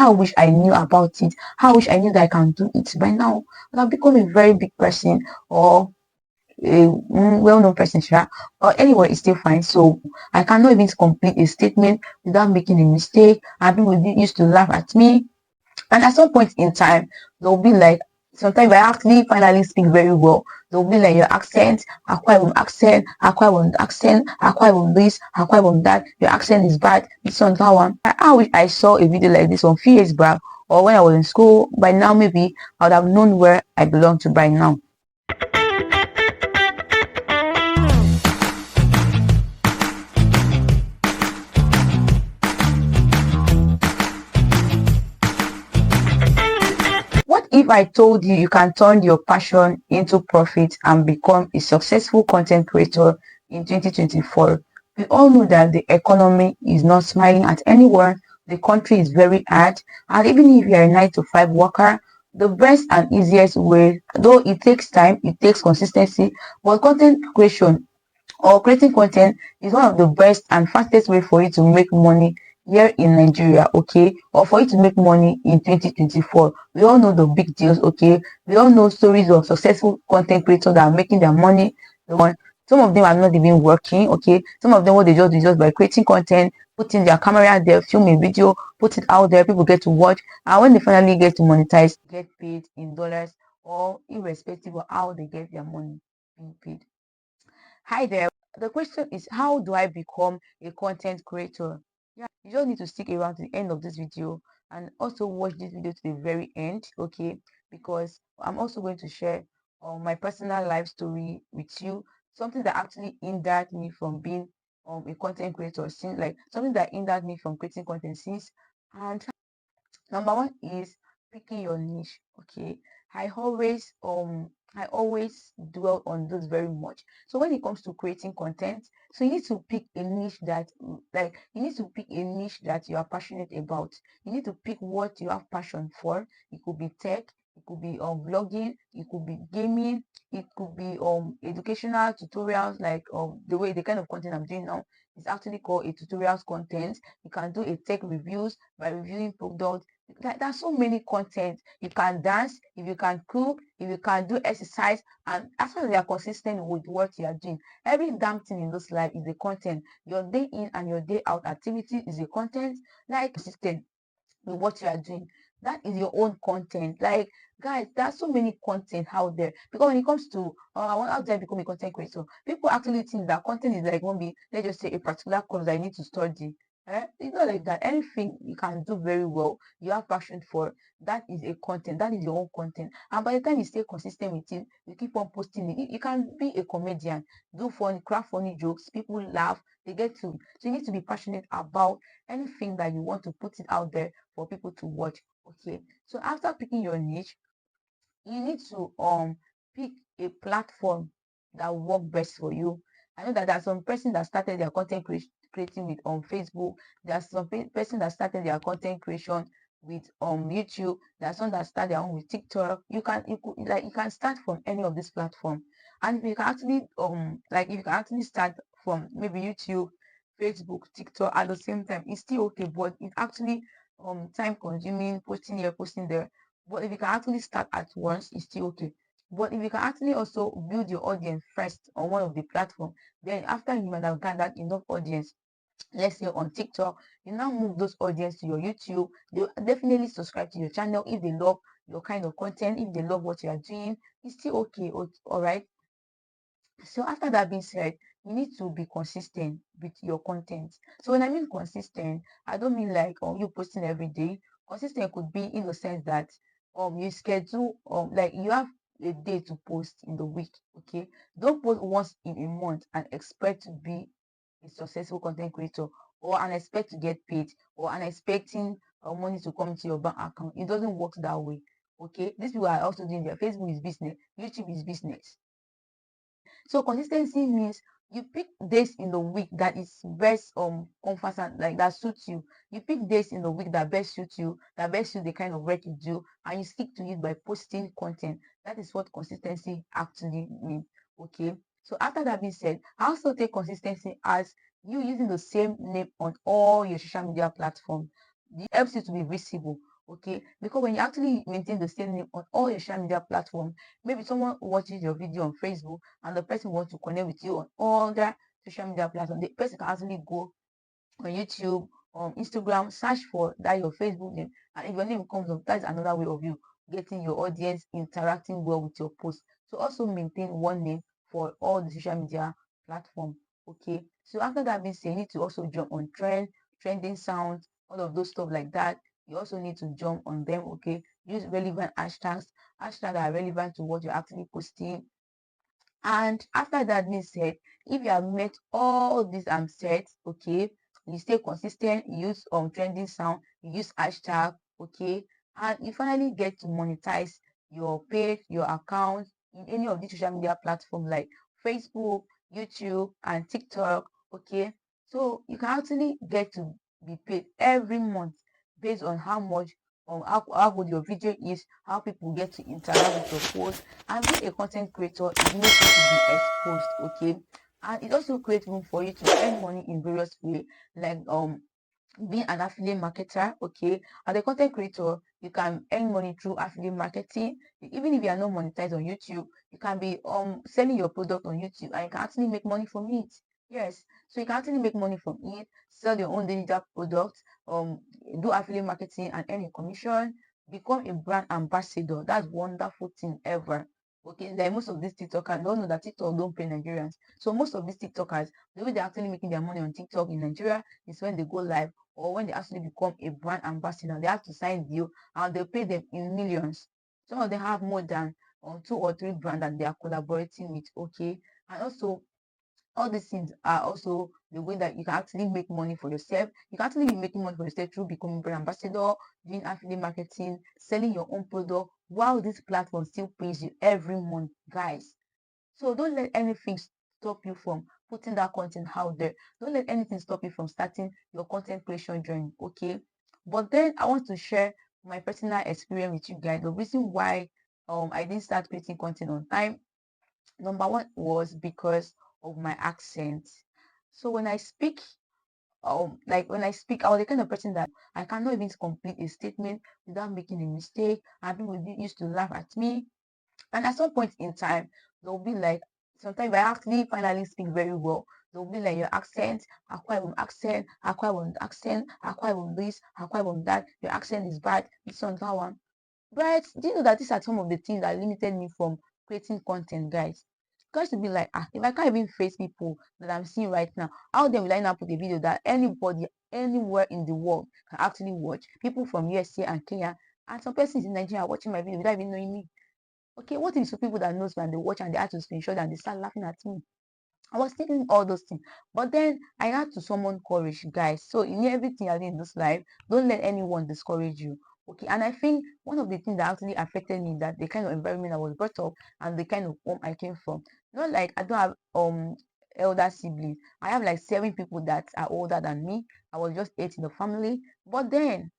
How I wish I knew about it. How I wish I knew that I can do it by now. I've become a very big person, or a well-known person, sure. Or anyway, it's still fine. So I cannot even complete a statement without making a mistake, and people used to laugh at me. And at some point in time, they'll be like, sometimes if I actually finally speak very well, they'll be like, your accent, Akwa Ibom accent, Akwa Ibom accent, Akwa Ibom this, Akwa Ibom that, your accent is bad, this one, that one. I wish I saw a video like this one few years back, or when I was in school. By now, maybe I would have known where I belong to by now. What if I told you you can turn your passion into profit and become a successful content creator in 2024? We all know that the economy is not smiling at anyone. The country is very hard. And even if you're a 9 to 5 worker, the best and easiest way, though it takes time, it takes consistency, but content creation or creating content is one of the best and fastest way for you to make money here in Nigeria, okay, or for you to make money in 2024. We all know the big deals, okay. We all know stories of successful content creators that are making their money. The one, some of them are not even working, okay. Some of them, what they just do just by creating content, putting their camera there, filming video, put it out there, people get to watch, and when they finally get to monetize, get paid in dollars, or irrespective of how they get their money being paid. Hi there. The question is, how do I become a content creator? Yeah, you just need to stick around to the end of this video and also watch this video to the very end, okay? Because I'm also going to share my personal life story with you, something that actually hindered me from being a content creator, since like something that hindered me from creating content since. And number one is picking your niche. Okay. I always dwell on this very much. So when it comes to creating content, so you need to pick a niche that you are passionate about. You need to pick what you have passion for. It could be tech, it could be vlogging, it could be gaming, it could be educational tutorials, like the kind of content I'm doing now is actually called a tutorials content. You can do a tech reviews by reviewing products. There's so many content. You can dance, if you can cook, if you can do exercise, and as long as you are consistent with what you are doing, every damn thing in this life is a content. Your day in and your day out activity is a content. Like consistent with what you are doing, that is your own content. Like, guys, there's so many content out there, because when it comes to how do I become a content creator, people actually think that content is like, won't be, let's just say, a particular course that I need to study. It's not like that. Anything you can do very well, you have passion for, that is a content, that is your own content. And by the time you stay consistent with it, you keep on posting it, you can be a comedian, do funny, craft funny jokes, people laugh, they get to. So you need to be passionate about anything that you want to put it out there for people to watch. Okay. So after picking your niche, you need to pick a platform that will work best for you. I know that there's some person that started their content creating with on Facebook. There's some person that started their content creation with YouTube. There's some that start their own with TikTok. You can start from any of this platform. And if you can actually start from maybe YouTube, Facebook, TikTok at the same time, it's still okay, but it's actually time consuming, posting here, posting there. But if you can actually start at once, it's still okay. But if you can actually also build your audience first on one of the platforms, then after you might have gathered enough audience, let's say on TikTok, you now move those audience to your YouTube. They will definitely subscribe to your channel if they love your kind of content, if they love what you are doing. It's still okay. All right. So after that being said, you need to be consistent with your content. So when I mean consistent, I don't mean like you posting every day. Consistent could be in the sense that you schedule like you have a day to post in the week. Okay, don't post once in a month and expect to be a successful content creator, or and expect to get paid, or and expecting money to come into your bank account. It doesn't work that way. Okay, these people are also doing their Facebook is business, YouTube is business. So consistency means you pick days in the week that is best comfortable, like that suits you. You pick days in the week that best suits you, that best suit the kind of work you do, and you stick to it by posting content. That is what consistency actually means. Okay. So after that being said, I also take consistency as you using the same name on all your social media platforms. It helps you to be visible. Okay, because when you actually maintain the same name on all your social media platforms, maybe someone watches your video on Facebook and the person wants to connect with you on all their social media platforms, the person can actually go on YouTube, on Instagram, search for that your Facebook name, and if your name comes up, that's another way of you getting your audience interacting well with your post. So also maintain one name for all the social media platform. Okay. So after that being said, you need to also jump on trending sounds, all of those stuff like that. You also need to jump on them. Okay. Use relevant hashtags that are relevant to what you're actually posting. And after that being said, if you have met all these sets, okay, you stay consistent, you use trending sound, you use hashtag, okay, and you finally get to monetize your page, your account in any of the social media platform like Facebook, YouTube, and TikTok, okay. So you can actually get to be paid every month based on how much how good your video is, how people get to interact with your post. And being a content creator, it makes you to be exposed, okay, and it also creates room for you to earn money in various ways, like being an affiliate marketer. Okay, as a content creator, you can earn money through affiliate marketing. Even if you are not monetized on YouTube, you can be selling your product on YouTube and you can actually make money from it. Yes, so you can actually make money from it, sell your own digital product, do affiliate marketing and earn a commission, become a brand ambassador. That's wonderful thing ever. Okay, like most of these TikTokers don't know that TikTok don't pay Nigerians. So most of these TikTokers, the way they're actually making their money on TikTok in Nigeria is when they go live or when they actually become a brand ambassador. They have to sign deal and they pay them in millions. Some of them have more than 2 or 3 brands that they are collaborating with. Okay, and also all these things are also the way that you can actually make money for yourself. You can actually be making money for yourself through becoming brand ambassador, doing affiliate marketing, selling your own product while this platform still pays you every month, guys. So don't let anything stop you from putting that content out there. Don't let anything stop you from starting your content creation journey. Okay. But then I want to share my personal experience with you guys. The reason why I didn't start creating content on time. Number one was because of my accent. So when I speak, when I speak, I was the kind of person that I cannot even complete a statement without making a mistake, and people used to laugh at me. And at some point in time, they'll be like, sometimes if I actually finally speak very well, they'll be like, your accent, Akwa Ibom accent, Akwa Ibom accent, Akwa Ibom this, Akwa Ibom that, your accent is bad, this one, that one. But do you know that these are some of the things that limited me from creating content, guys? Guys to be like, if I can't even face people that I'm seeing right now, how then will I now put a video that anybody anywhere in the world can actually watch? People from USA and Kenya, and some persons in Nigeria are watching my video without even knowing me. Okay, what if some people that knows me and they watch and they have to screenshot and they start laughing at me? I was thinking all those things, but then I had to summon courage, guys. So in everything I do in this life, don't let anyone discourage you. Okay, and I think one of the things that actually affected me that the kind of environment I was brought up and the kind of home I came from. Not like I don't have elder siblings. I have like 7 people that are older than me. I was just 8 in the family, but then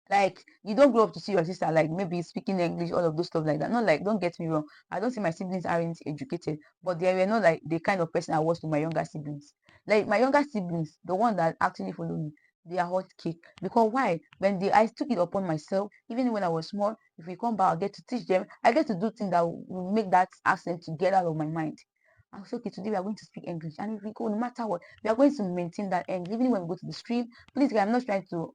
like you don't grow up to see your sister like maybe speaking English, all of those stuff like that. Not like, don't get me wrong, I don't say my siblings aren't educated, but they were not like the kind of person I was to my younger siblings. Like my younger siblings, the one that actually follow me, they are hot cake. Because why? When I took it upon myself, even when I was small, if we come back, I get to teach them, I get to do things that will make that accent to get out of my mind. I was okay, today we are going to speak English, and if we go, no matter what, we are going to maintain that English. Even when we go to the stream, please guys, I'm not trying to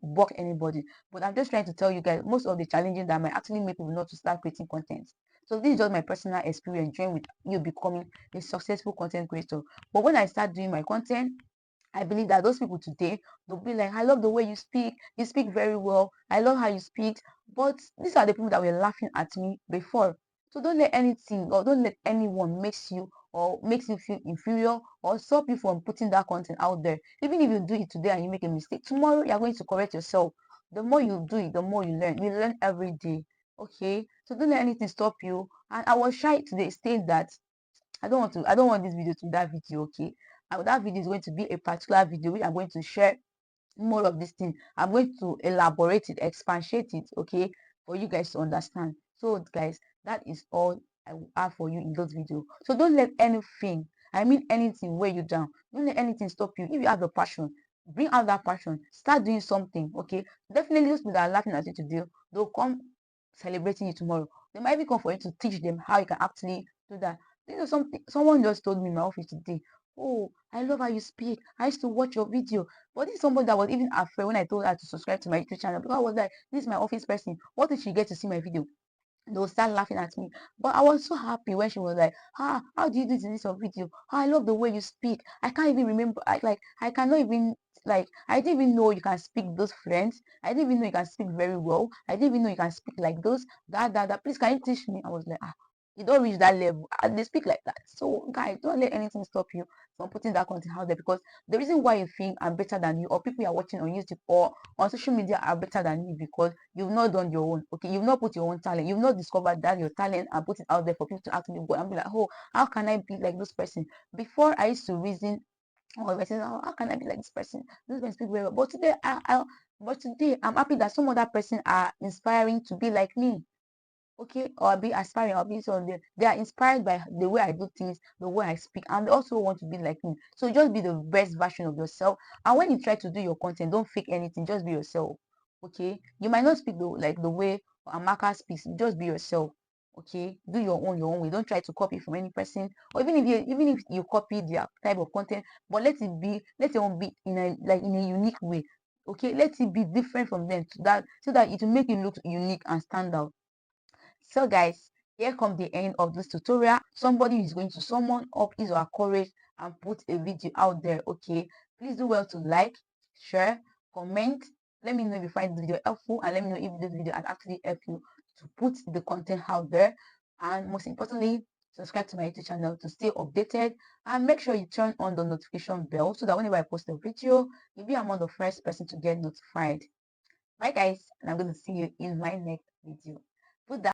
block anybody, but I'm just trying to tell you guys most of the challenges that might actually make people not to start creating content. So this is just my personal experience joined with you becoming a successful content creator. But when I start doing my content, I believe that those people today, they'll be like, I love the way you speak very well, I love how you speak. But these are the people that were laughing at me before. So don't let anything or don't let anyone makes you feel inferior or stop you from putting that content out there. Even if you do it today and you make a mistake, tomorrow you're going to correct yourself. The more you do it, the more you learn. You learn every day. Okay. So don't let anything stop you. And I was shy today state that I don't want this video to be that video, okay? And that video is going to be a particular video which I'm going to share more of this thing. I'm going to elaborate it, expatiate it, okay, for you guys to understand. So guys, that is all I will have for you in this video. So don't let anything, I mean anything, weigh you down. Don't let anything stop you. If you have a passion, bring out that passion, start doing something. Okay, definitely those people that are laughing at you today, they'll come celebrating you tomorrow. They might even come for you to teach them how you can actually do that. You know, something someone just told me in my office today. Oh, I love how you speak. I used to watch your video. But this is someone that was even afraid when I told her to subscribe to my YouTube channel, because I was like, this is my office person. What if she gets to see my video? They'll start laughing at me. But I was so happy when she was like, how do you do this in this video? I love the way you speak. I can't even remember. I cannot even, like, I didn't even know you can speak those friends. I didn't even know you can speak very well. I didn't even know you can speak like those. That. Please, can you teach me? I was like, you don't reach that level. They speak like that. So guys, don't let anything stop you from putting that content out there, because the reason why you think I'm better than you, or people you are watching on YouTube or on social media are better than you, because you've not done your own. Okay, you've not put your own talent, you've not discovered that your talent and put it out there for people to actually go and be like, oh, how can I be like this person? Before I used to reason, or if I say, oh, how can I be like this person? This person speak very well. But today I'm happy that some other person are inspiring to be like me. Okay, or be aspiring, or be so they are inspired by the way I do things, the way I speak, and they also want to be like me. So just be the best version of yourself. And when you try to do your content, don't fake anything, just be yourself. Okay, you might not speak the way Amaka speaks, just be yourself. Okay, do your own way. Don't try to copy from any person, or even if you copy their type of content, but let your own be in a unique way. Okay, let it be different from them, so that it will make you look unique and stand out. So guys, here comes the end of this tutorial. Somebody is going to summon up his or her courage and put a video out there. Okay, please do well to like, share, comment. Let me know if you find the video helpful, and let me know if this video has actually helped you to put the content out there. And most importantly, subscribe to my YouTube channel to stay updated, and make sure you turn on the notification bell so that whenever I post a video, you'll be among the first person to get notified. Bye guys, and I'm going to see you in my next video. Put that